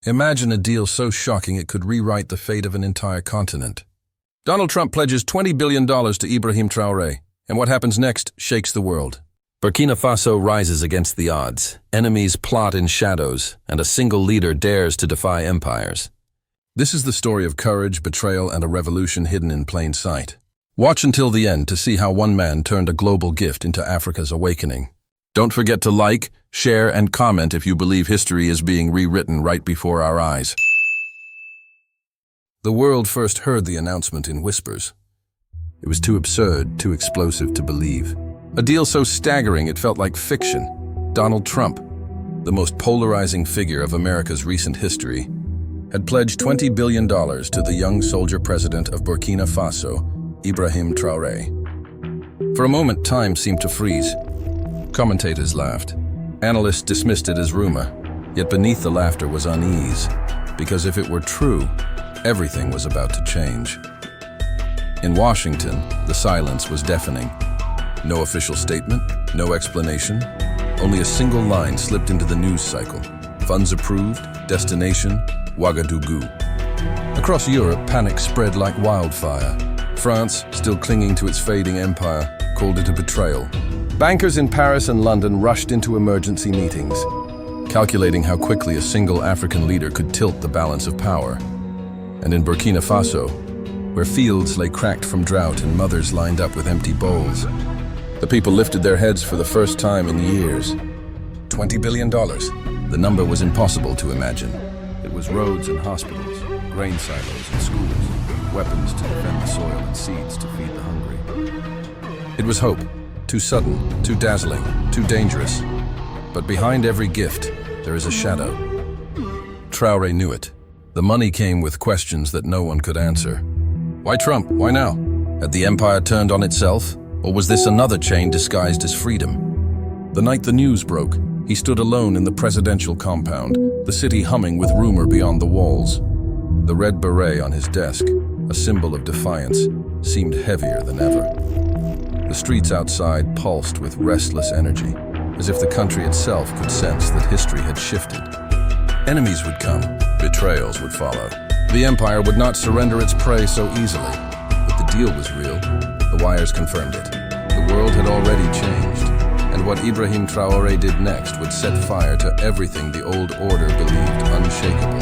Imagine a deal so shocking it could rewrite the fate of an entire continent. Donald Trump pledges $20 billion to Ibrahim Traoré, and what happens next shakes the world. Burkina Faso rises against the odds. Enemies plot in shadows, and a single leader dares to defy empires. This is the story of courage, betrayal, and a revolution hidden in plain sight. Watch until the end to see how one man turned a global gift into Africa's awakening. Don't forget to like, share, and comment if you believe history is being rewritten right before our eyes. The world first heard the announcement in whispers. It was too absurd, too explosive to believe. A deal so staggering it felt like fiction. Donald Trump, the most polarizing figure of America's recent history, had pledged $20 billion to the young soldier president of Burkina Faso, Ibrahim Traoré. For a moment, time seemed to freeze. Commentators laughed. Analysts dismissed it as rumor, yet beneath the laughter was unease, because if it were true, everything was about to change. In Washington, the silence was deafening. No official statement, no explanation, only a single line slipped into the news cycle. Funds approved, destination, Ouagadougou. Across Europe, panic spread like wildfire. France, still clinging to its fading empire, called it a betrayal. Bankers in Paris and London rushed into emergency meetings, calculating how quickly a single African leader could tilt the balance of power. And in Burkina Faso, where fields lay cracked from drought and mothers lined up with empty bowls, the people lifted their heads for the first time in years. $20 billion. The number was impossible to imagine. It was roads and hospitals, grain silos and schools, weapons to defend the soil and seeds to feed the hungry. It was hope. Too sudden, too dazzling, too dangerous. But behind every gift, there is a shadow. Traoré knew it. The money came with questions that no one could answer. Why Trump? Why now? Had the empire turned on itself? Or was this another chain disguised as freedom? The night the news broke, he stood alone in the presidential compound, the city humming with rumor beyond the walls. The red beret on his desk, a symbol of defiance, seemed heavier than ever. The streets outside pulsed with restless energy, as if the country itself could sense that history had shifted. Enemies would come, betrayals would follow. The empire would not surrender its prey so easily. But the deal was real. The wires confirmed it. The world had already changed, and what Ibrahim Traoré did next would set fire to everything the old order believed unshakable.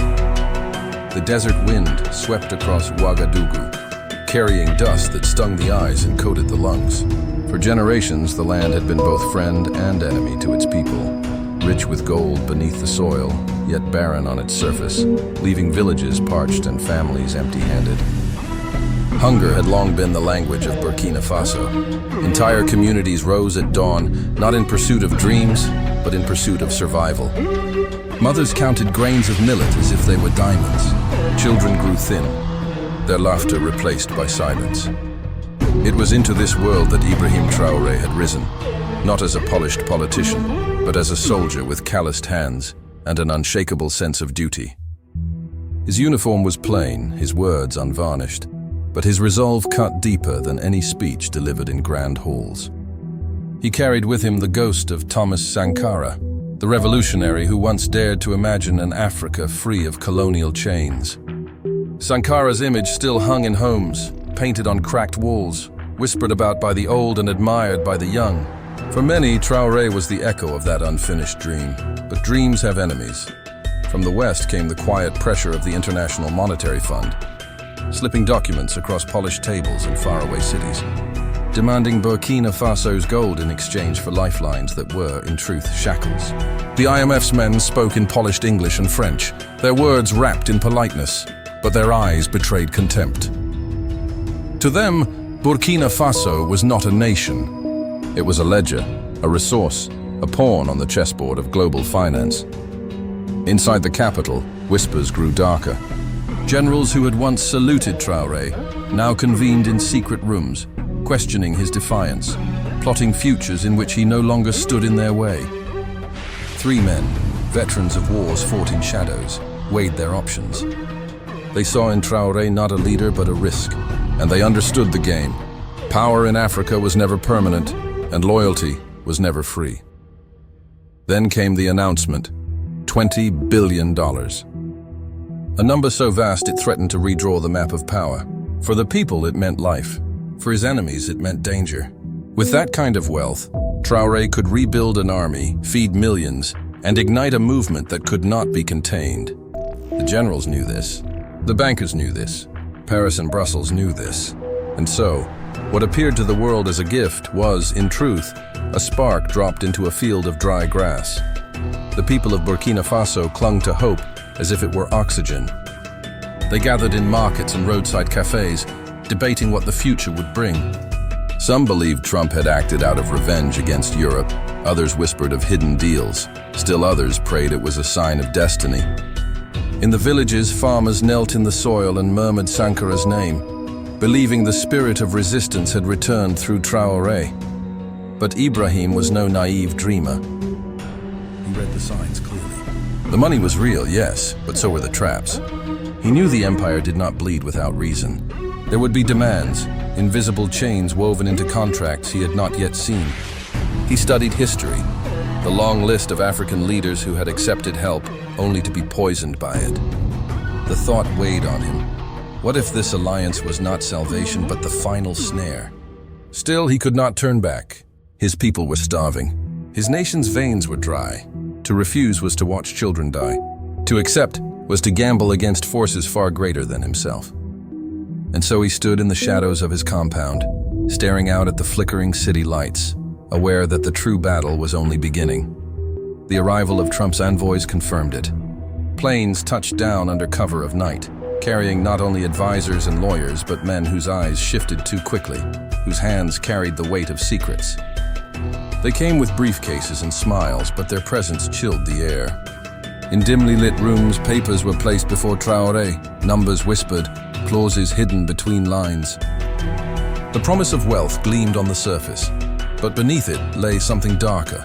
The desert wind swept across Ouagadougou, carrying dust that stung the eyes and coated the lungs. For generations, the land had been both friend and enemy to its people, rich with gold beneath the soil, yet barren on its surface, leaving villages parched and families empty-handed. Hunger had long been the language of Burkina Faso. Entire communities rose at dawn, not in pursuit of dreams, but in pursuit of survival. Mothers counted grains of millet as if they were diamonds. Children grew thin, their laughter replaced by silence. It was into this world that Ibrahim Traoré had risen, not as a polished politician, but as a soldier with calloused hands and an unshakable sense of duty. His uniform was plain, his words unvarnished, but his resolve cut deeper than any speech delivered in grand halls. He carried with him the ghost of Thomas Sankara, the revolutionary who once dared to imagine an Africa free of colonial chains. Sankara's image still hung in homes, painted on cracked walls, whispered about by the old and admired by the young. For many, Traoré was the echo of that unfinished dream. But dreams have enemies. From the West came the quiet pressure of the International Monetary Fund, slipping documents across polished tables in faraway cities, demanding Burkina Faso's gold in exchange for lifelines that were, in truth, shackles. The IMF's men spoke in polished English and French, their words wrapped in politeness, but their eyes betrayed contempt. To them, Burkina Faso was not a nation. It was a ledger, a resource, a pawn on the chessboard of global finance. Inside the capital, whispers grew darker. Generals who had once saluted Traoré now convened in secret rooms, questioning his defiance, plotting futures in which he no longer stood in their way. 3 men, veterans of wars fought in shadows, weighed their options. They saw in Traoré not a leader but a risk, and they understood the game. Power in Africa was never permanent, and loyalty was never free. Then came the announcement, $20 billion. a number so vast it threatened to redraw the map of power. For the people, it meant life. For his enemies, it meant danger. With that kind of wealth, Traoré could rebuild an army, feed millions, and ignite a movement that could not be contained. The generals knew this. The bankers knew this. Paris and Brussels knew this. And so, what appeared to the world as a gift was, in truth, a spark dropped into a field of dry grass. The people of Burkina Faso clung to hope as if it were oxygen. They gathered in markets and roadside cafes, debating what the future would bring. Some believed Trump had acted out of revenge against Europe. Others whispered of hidden deals. Still others prayed it was a sign of destiny. In the villages, farmers knelt in the soil and murmured Sankara's name, believing the spirit of resistance had returned through Traoré. But Ibrahim was no naive dreamer. He read the signs clearly. The money was real, yes, but so were the traps. He knew the empire did not bleed without reason. There would be demands, invisible chains woven into contracts he had not yet seen. He studied history, the long list of African leaders who had accepted help only to be poisoned by it. The thought weighed on him. What if this alliance was not salvation but the final snare? Still, he could not turn back. His people were starving. His nation's veins were dry. To refuse was to watch children die. To accept was to gamble against forces far greater than himself. And so he stood in the shadows of his compound, staring out at the flickering city lights, aware that the true battle was only beginning. The arrival of Trump's envoys confirmed it. Planes touched down under cover of night, carrying not only advisors and lawyers, but men whose eyes shifted too quickly, whose hands carried the weight of secrets. They came with briefcases and smiles, but their presence chilled the air. In dimly lit rooms, papers were placed before Traoré, numbers whispered, clauses hidden between lines. The promise of wealth gleamed on the surface, but beneath it lay something darker,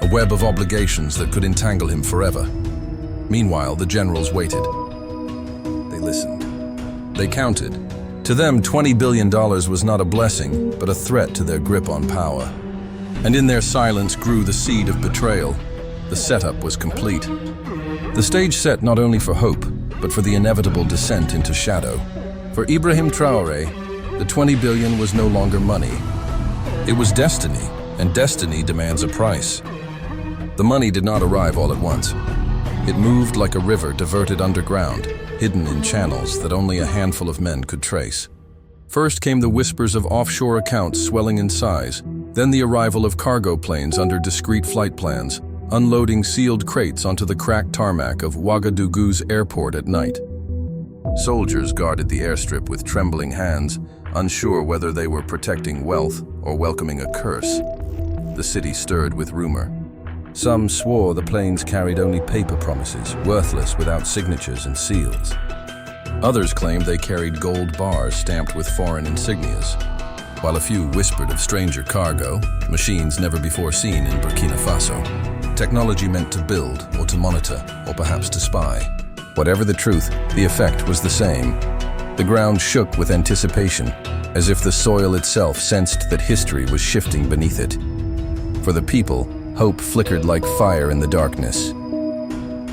a web of obligations that could entangle him forever. Meanwhile, the generals waited. They listened. They counted. To them, $20 billion was not a blessing, but a threat to their grip on power. And in their silence grew the seed of betrayal. The setup was complete. The stage set not only for hope, but for the inevitable descent into shadow. For Ibrahim Traoré, the $20 billion was no longer money. It was destiny, and destiny demands a price. The money did not arrive all at once. It moved like a river diverted underground, hidden in channels that only a handful of men could trace. First came the whispers of offshore accounts swelling in size, then the arrival of cargo planes under discreet flight plans, unloading sealed crates onto the cracked tarmac of Ouagadougou's airport at night. Soldiers guarded the airstrip with trembling hands, unsure whether they were protecting wealth or welcoming a curse. The city stirred with rumor. Some swore the planes carried only paper promises, worthless without signatures and seals. Others claimed they carried gold bars stamped with foreign insignias, while a few whispered of stranger cargo, machines never before seen in Burkina Faso. Technology meant to build, or to monitor, or perhaps to spy. Whatever the truth, the effect was the same. The ground shook with anticipation, as if the soil itself sensed that history was shifting beneath it. For the people, hope flickered like fire in the darkness.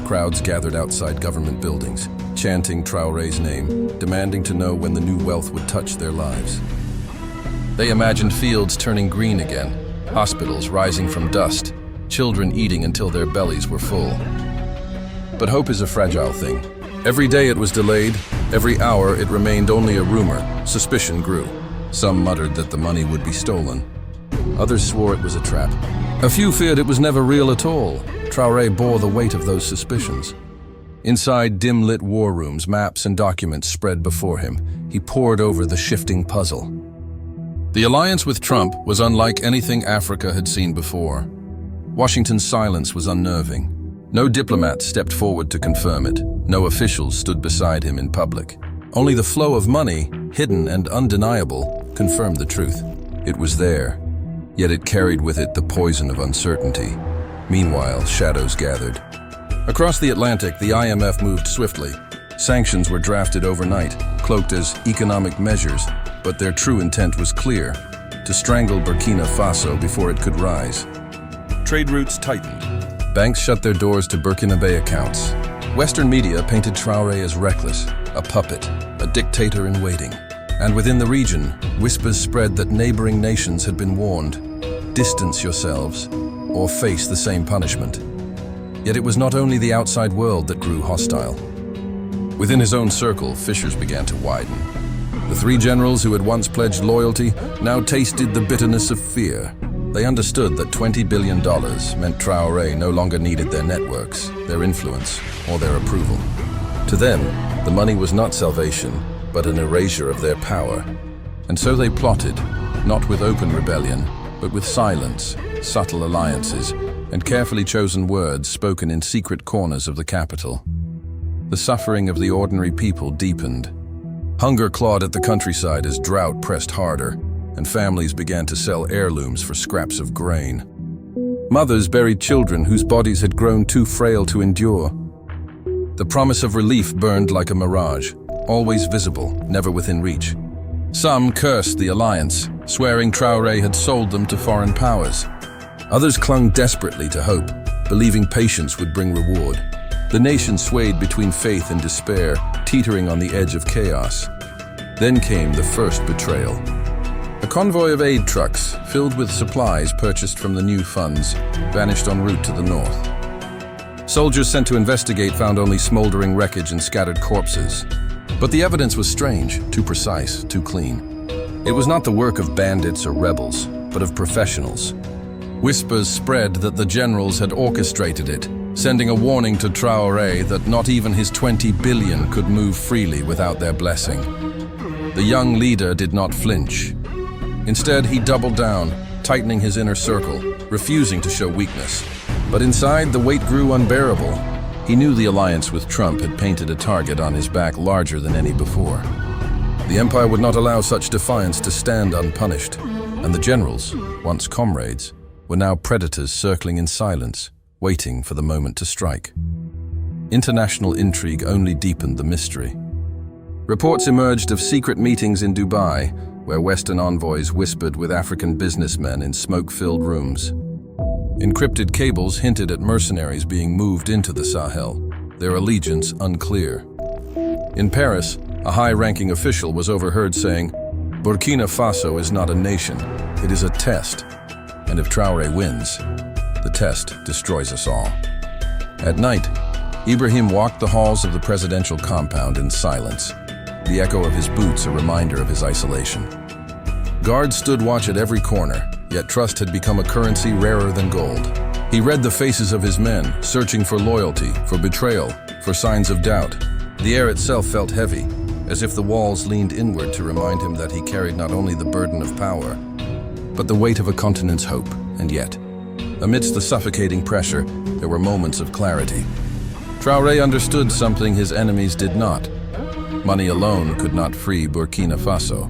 Crowds gathered outside government buildings, chanting Traoré's name, demanding to know when the new wealth would touch their lives. They imagined fields turning green again, hospitals rising from dust, children eating until their bellies were full. But hope is a fragile thing. Every day it was delayed, every hour it remained only a rumor. Suspicion grew. Some muttered that the money would be stolen. Others swore it was a trap. A few feared it was never real at all. Traoré bore the weight of those suspicions. Inside dim-lit war rooms, maps and documents spread before him. He pored over the shifting puzzle. The alliance with Trump was unlike anything Africa had seen before. Washington's silence was unnerving. No diplomat stepped forward to confirm it. No officials stood beside him in public. Only the flow of money, hidden and undeniable, confirmed the truth. It was there, yet it carried with it the poison of uncertainty. Meanwhile, shadows gathered. Across the Atlantic, the IMF moved swiftly. Sanctions were drafted overnight, cloaked as economic measures, but their true intent was clear: to strangle Burkina Faso before it could rise. Trade routes tightened. Banks shut their doors to Burkinabe accounts. Western media painted Traoré as reckless, a puppet, a dictator in waiting. And within the region, whispers spread that neighboring nations had been warned, distance yourselves, or face the same punishment. Yet it was not only the outside world that grew hostile. Within his own circle, fissures began to widen. The three generals who had once pledged loyalty now tasted the bitterness of fear. They understood that $20 billion meant Traoré no longer needed their networks, their influence, or their approval. To them, the money was not salvation, but an erasure of their power. And so they plotted, not with open rebellion, but with silence, subtle alliances, and carefully chosen words spoken in secret corners of the capital. The suffering of the ordinary people deepened. Hunger clawed at the countryside as drought pressed harder, and families began to sell heirlooms for scraps of grain. Mothers buried children whose bodies had grown too frail to endure. The promise of relief burned like a mirage, always visible, never within reach. Some cursed the alliance, swearing Traoré had sold them to foreign powers. Others clung desperately to hope, believing patience would bring reward. The nation swayed between faith and despair, teetering on the edge of chaos. Then came the first betrayal. A convoy of aid trucks, filled with supplies purchased from the new funds, vanished en route to the north. Soldiers sent to investigate found only smoldering wreckage and scattered corpses. But the evidence was strange, too precise, too clean. It was not the work of bandits or rebels, but of professionals. Whispers spread that the generals had orchestrated it, sending a warning to Traoré that not even his 20 billion could move freely without their blessing. The young leader did not flinch. Instead, he doubled down, tightening his inner circle, refusing to show weakness. But inside, the weight grew unbearable. He knew the alliance with Trump had painted a target on his back larger than any before. The empire would not allow such defiance to stand unpunished, and the generals, once comrades, were now predators circling in silence, waiting for the moment to strike. International intrigue only deepened the mystery. Reports emerged of secret meetings in Dubai, where Western envoys whispered with African businessmen in smoke-filled rooms. Encrypted cables hinted at mercenaries being moved into the Sahel, their allegiance unclear. In Paris, a high-ranking official was overheard saying, "Burkina Faso is not a nation, it is a test, and if Traoré wins, the test destroys us all." At night, Ibrahim walked the halls of the presidential compound in silence, the echo of his boots a reminder of his isolation. Guards stood watch at every corner, yet trust had become a currency rarer than gold. He read the faces of his men, searching for loyalty, for betrayal, for signs of doubt. The air itself felt heavy, as if the walls leaned inward to remind him that he carried not only the burden of power, but the weight of a continent's hope. And yet, amidst the suffocating pressure, there were moments of clarity. Traoré understood something his enemies did not. Money alone could not free Burkina Faso.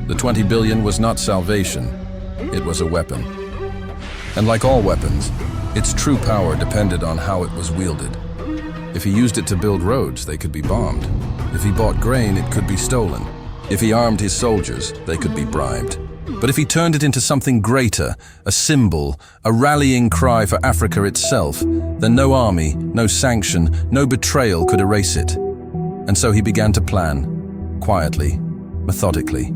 The 20 billion was not salvation, it was a weapon. And like all weapons, its true power depended on how it was wielded. If he used it to build roads, they could be bombed. If he bought grain, it could be stolen. If he armed his soldiers, they could be bribed. But if he turned it into something greater, a symbol, a rallying cry for Africa itself, then no army, no sanction, no betrayal could erase it. And so he began to plan, quietly, methodically.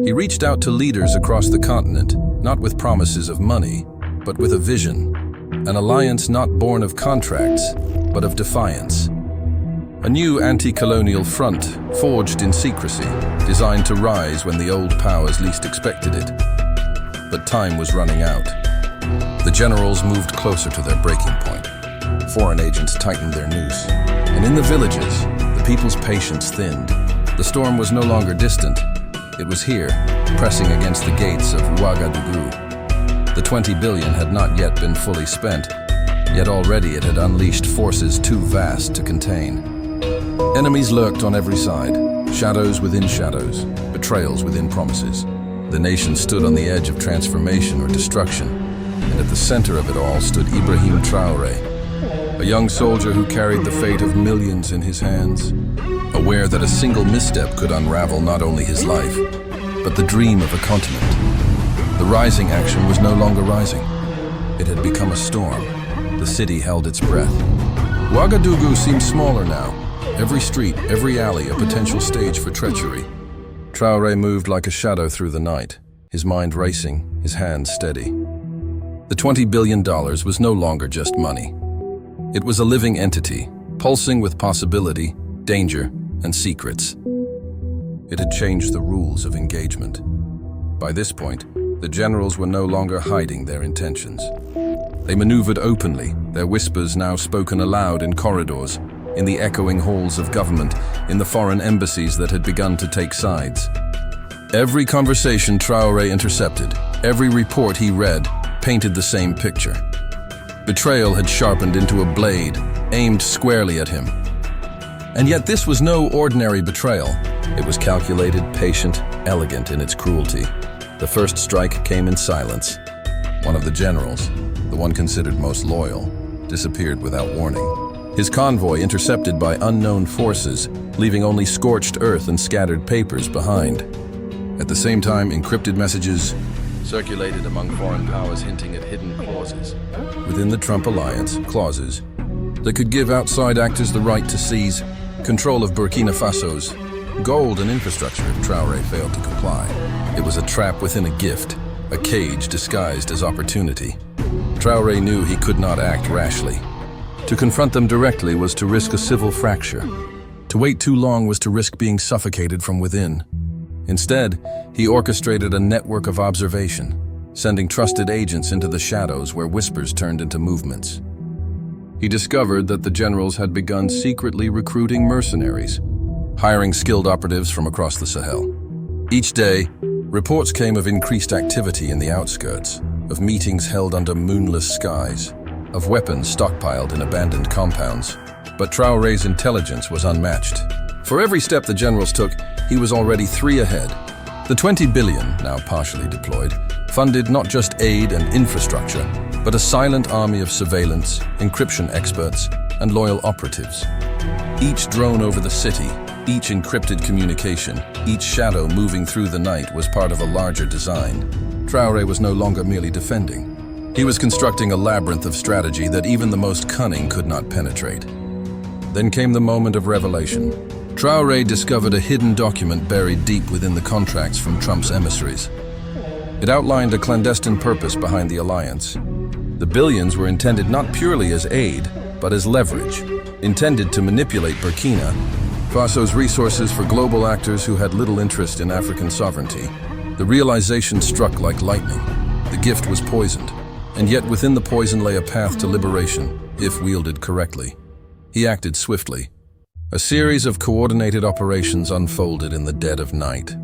He reached out to leaders across the continent, not with promises of money, but with a vision, an alliance not born of contracts, but of defiance. A new anti-colonial front, forged in secrecy, designed to rise when the old powers least expected it. But time was running out. The generals moved closer to their breaking point. Foreign agents tightened their noose. And in the villages, the people's patience thinned. The storm was no longer distant. It was here, pressing against the gates of Ouagadougou. The 20 billion had not yet been fully spent, yet already it had unleashed forces too vast to contain. Enemies lurked on every side, shadows within shadows, betrayals within promises. The nation stood on the edge of transformation or destruction, and at the center of it all stood Ibrahim Traoré, a young soldier who carried the fate of millions in his hands, aware that a single misstep could unravel not only his life, but the dream of a continent. The rising action was no longer rising. It had become a storm. The city held its breath. Ouagadougou seemed smaller now. Every street, every alley, a potential stage for treachery. Traoré moved like a shadow through the night, his mind racing, his hands steady. The $20 billion was no longer just money. It was a living entity, pulsing with possibility, danger, and secrets. It had changed the rules of engagement. By this point, the generals were no longer hiding their intentions. They maneuvered openly, their whispers now spoken aloud in corridors, in the echoing halls of government, in the foreign embassies that had begun to take sides. Every conversation Traoré intercepted, every report he read, painted the same picture. Betrayal had sharpened into a blade, aimed squarely at him. And yet this was no ordinary betrayal. It was calculated, patient, elegant in its cruelty. The first strike came in silence. One of the generals, the one considered most loyal, disappeared without warning. His convoy intercepted by unknown forces, leaving only scorched earth and scattered papers behind. At the same time, encrypted messages circulated among foreign powers hinting at hidden clauses within the Trump alliance, clauses that could give outside actors the right to seize control of Burkina Faso's gold and infrastructure if Traoré failed to comply. It was a trap within a gift, a cage disguised as opportunity. Traoré knew he could not act rashly. To confront them directly was to risk a civil fracture. To wait too long was to risk being suffocated from within. Instead, he orchestrated a network of observation, sending trusted agents into the shadows where whispers turned into movements. He discovered that the generals had begun secretly recruiting mercenaries, hiring skilled operatives from across the Sahel. Each day, reports came of increased activity in the outskirts, of meetings held under moonless skies, of weapons stockpiled in abandoned compounds. But Traoré's intelligence was unmatched. For every step the generals took, he was already 3 ahead. The $20 billion, now partially deployed, funded not just aid and infrastructure, but a silent army of surveillance, encryption experts, and loyal operatives. Each drone over the city, each encrypted communication, each shadow moving through the night was part of a larger design. Traoré was no longer merely defending. He was constructing a labyrinth of strategy that even the most cunning could not penetrate. Then came the moment of revelation. Traoré discovered a hidden document buried deep within the contracts from Trump's emissaries. It outlined a clandestine purpose behind the alliance. The billions were intended not purely as aid, but as leverage, intended to manipulate Burkina Faso's resources for global actors who had little interest in African sovereignty. The realization struck like lightning. The gift was poisoned, and yet within the poison lay a path to liberation, if wielded correctly. He acted swiftly. A series of coordinated operations unfolded in the dead of night.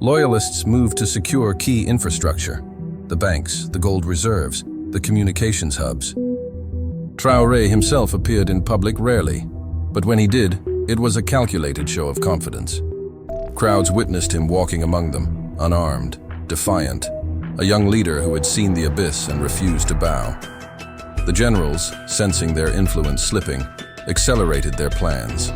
Loyalists moved to secure key infrastructure, the banks, the gold reserves, the communications hubs. Traoré himself appeared in public rarely, but when he did, it was a calculated show of confidence. Crowds witnessed him walking among them, unarmed, defiant, a young leader who had seen the abyss and refused to bow. The generals, sensing their influence slipping, accelerated their plans.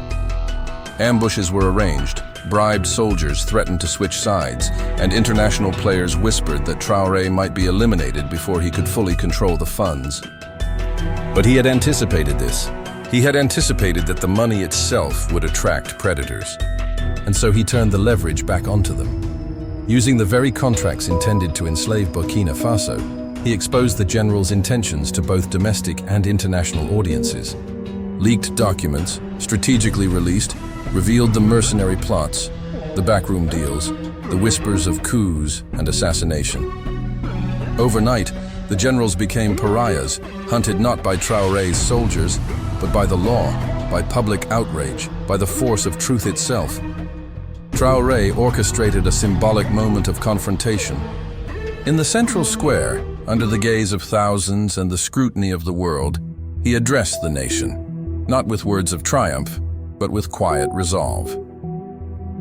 Ambushes were arranged, bribed soldiers threatened to switch sides, and international players whispered that Traoré might be eliminated before he could fully control the funds. But he had anticipated this. He had anticipated that the money itself would attract predators, and so he turned the leverage back onto them. Using the very contracts intended to enslave Burkina Faso, he exposed the general's intentions to both domestic and international audiences. Leaked documents, strategically released, revealed the mercenary plots, the backroom deals, the whispers of coups and assassination. Overnight, the generals became pariahs, hunted not by Traoré's soldiers, but by the law, by public outrage, by the force of truth itself. Traoré orchestrated a symbolic moment of confrontation. In the central square, under the gaze of thousands and the scrutiny of the world, he addressed the nation, not with words of triumph, but with quiet resolve.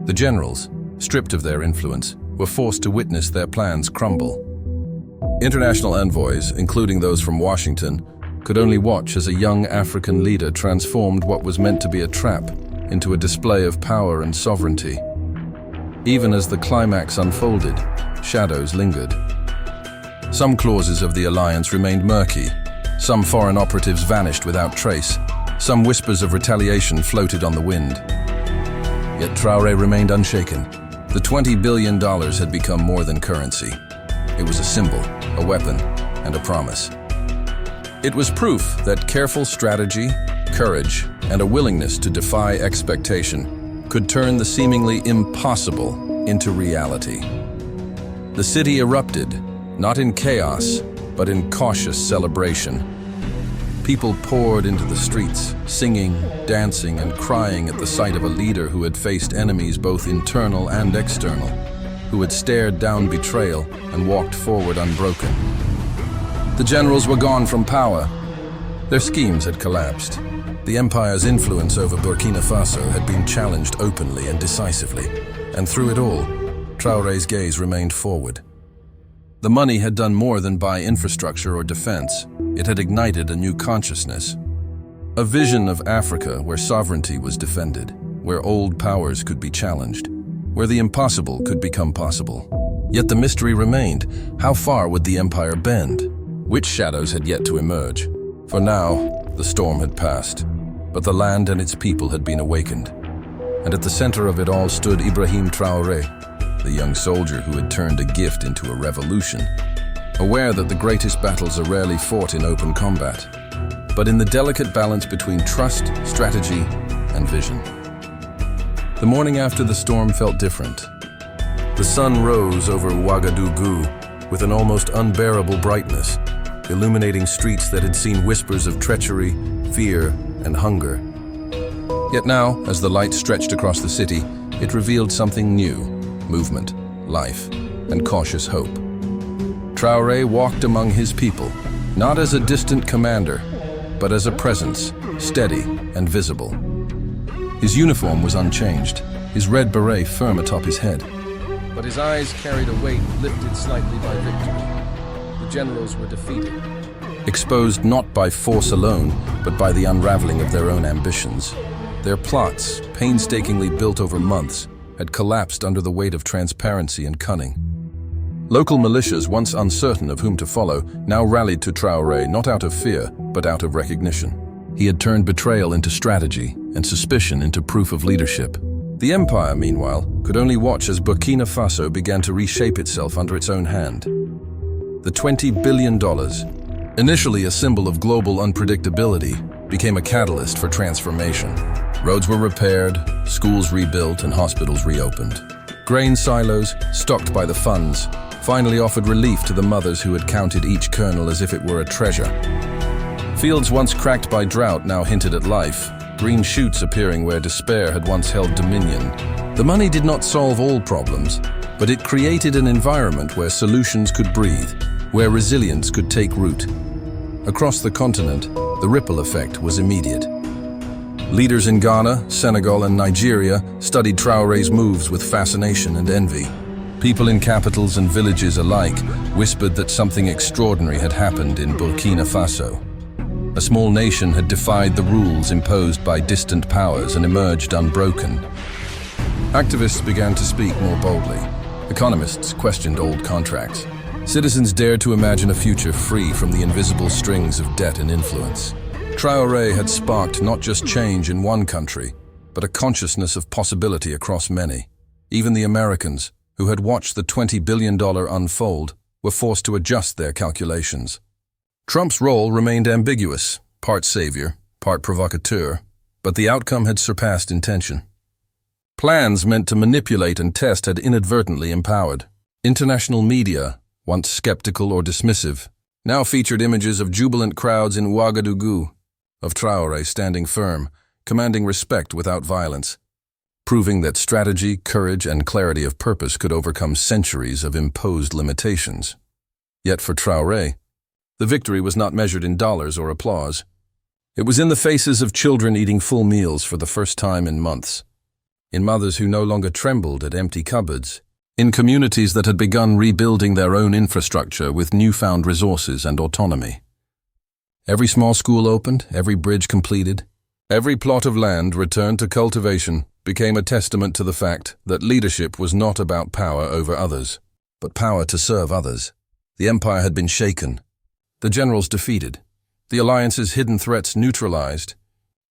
The generals, stripped of their influence, were forced to witness their plans crumble. International envoys, including those from Washington, could only watch as a young African leader transformed what was meant to be a trap into a display of power and sovereignty. Even as the climax unfolded, shadows lingered. Some clauses of the alliance remained murky. Some foreign operatives vanished without trace. Some whispers of retaliation floated on the wind. Yet Traoré remained unshaken. The $20 billion had become more than currency. It was a symbol, a weapon, and a promise. It was proof that careful strategy, courage, and a willingness to defy expectation could turn the seemingly impossible into reality. The city erupted, not in chaos, but in cautious celebration. People poured into the streets, singing, dancing, and crying at the sight of a leader who had faced enemies both internal and external, who had stared down betrayal and walked forward unbroken. The generals were gone from power. Their schemes had collapsed. The empire's influence over Burkina Faso had been challenged openly and decisively, and through it all, Traoré's gaze remained forward. The money had done more than buy infrastructure or defense. It had ignited a new consciousness. A vision of Africa where sovereignty was defended, where old powers could be challenged, where the impossible could become possible. Yet the mystery remained. How far would the empire bend? Which shadows had yet to emerge? For now, the storm had passed, but the land and its people had been awakened. And at the center of it all stood Ibrahim Traoré, the young soldier who had turned a gift into a revolution, aware that the greatest battles are rarely fought in open combat, but in the delicate balance between trust, strategy, and vision. The morning after the storm felt different. The sun rose over Ouagadougou with an almost unbearable brightness, illuminating streets that had seen whispers of treachery, fear, and hunger. Yet now, as the light stretched across the city, it revealed something new: movement, life, and cautious hope. Traoré walked among his people, not as a distant commander, but as a presence, steady and visible. His uniform was unchanged, his red beret firm atop his head. But his eyes carried a weight lifted slightly by victory. The generals were defeated, exposed not by force alone, but by the unraveling of their own ambitions. Their plots, painstakingly built over months, had collapsed under the weight of transparency and cunning. Local militias, once uncertain of whom to follow, now rallied to Traoré not out of fear, but out of recognition. He had turned betrayal into strategy and suspicion into proof of leadership. The empire, meanwhile, could only watch as Burkina Faso began to reshape itself under its own hand. The $20 billion, initially a symbol of global unpredictability, became a catalyst for transformation. Roads were repaired, schools rebuilt, and hospitals reopened. Grain silos, stocked by the funds, finally offered relief to the mothers who had counted each kernel as if it were a treasure. Fields once cracked by drought now hinted at life, green shoots appearing where despair had once held dominion. The money did not solve all problems, but it created an environment where solutions could breathe, where resilience could take root. Across the continent, the ripple effect was immediate. Leaders in Ghana, Senegal, and Nigeria studied Traoré's moves with fascination and envy. People in capitals and villages alike whispered that something extraordinary had happened in Burkina Faso. A small nation had defied the rules imposed by distant powers and emerged unbroken. Activists began to speak more boldly. Economists questioned old contracts. Citizens dared to imagine a future free from the invisible strings of debt and influence. Traoré had sparked not just change in one country, but a consciousness of possibility across many. Even the Americans, who had watched the $20 billion unfold, were forced to adjust their calculations. Trump's role remained ambiguous, part savior, part provocateur, but the outcome had surpassed intention. Plans meant to manipulate and test had inadvertently empowered. International media, once skeptical or dismissive, now featured images of jubilant crowds in Ouagadougou, of Traoré standing firm, commanding respect without violence, proving that strategy, courage, and clarity of purpose could overcome centuries of imposed limitations. Yet for Traoré, the victory was not measured in dollars or applause. It was in the faces of children eating full meals for the first time in months, in mothers who no longer trembled at empty cupboards, in communities that had begun rebuilding their own infrastructure with newfound resources and autonomy. Every small school opened, every bridge completed, every plot of land returned to cultivation became a testament to the fact that leadership was not about power over others, but power to serve others. The empire had been shaken, the generals defeated, the alliance's hidden threats neutralized,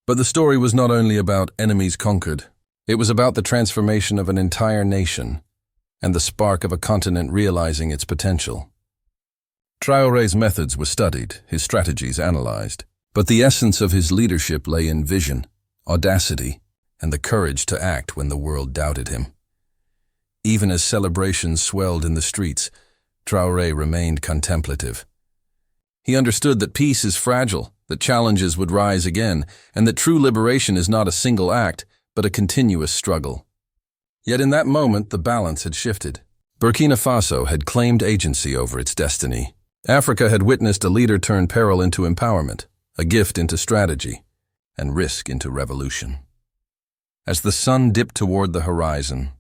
But the story was not only about enemies conquered. It was about the transformation of an entire nation and the spark of a continent realizing its potential. Traoré's methods were studied, his strategies analyzed, but the essence of his leadership lay in vision, audacity, and the courage to act when the world doubted him. Even as celebrations swelled in the streets, Traoré remained contemplative. He understood that peace is fragile, that challenges would rise again, and that true liberation is not a single act, but a continuous struggle. Yet in that moment, the balance had shifted. Burkina Faso had claimed agency over its destiny. Africa had witnessed a leader turn peril into empowerment, a gift into strategy, and risk into revolution. As the sun dipped toward the horizon,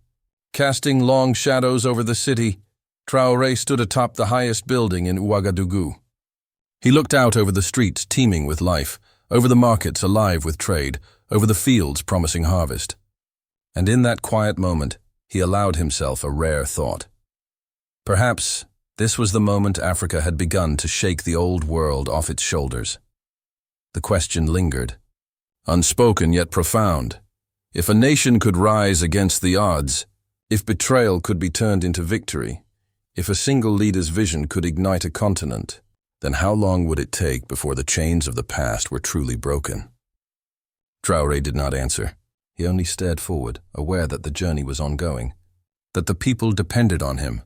casting long shadows over the city, Traoré stood atop the highest building in Ouagadougou. He looked out over the streets teeming with life, over the markets alive with trade, over the fields promising harvest. And in that quiet moment, he allowed himself a rare thought. Perhaps this was the moment Africa had begun to shake the old world off its shoulders. The question lingered, unspoken yet profound. If a nation could rise against the odds, if betrayal could be turned into victory, if a single leader's vision could ignite a continent, then how long would it take before the chains of the past were truly broken? Traoré did not answer. He only stared forward, aware that the journey was ongoing, that the people depended on him,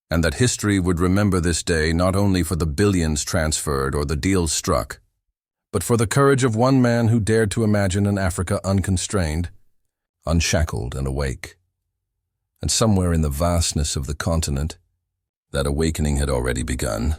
and that history would remember this day not only for the billions transferred or the deals struck, but for the courage of one man who dared to imagine an Africa unconstrained, unshackled and awake. And somewhere in the vastness of the continent, that awakening had already begun.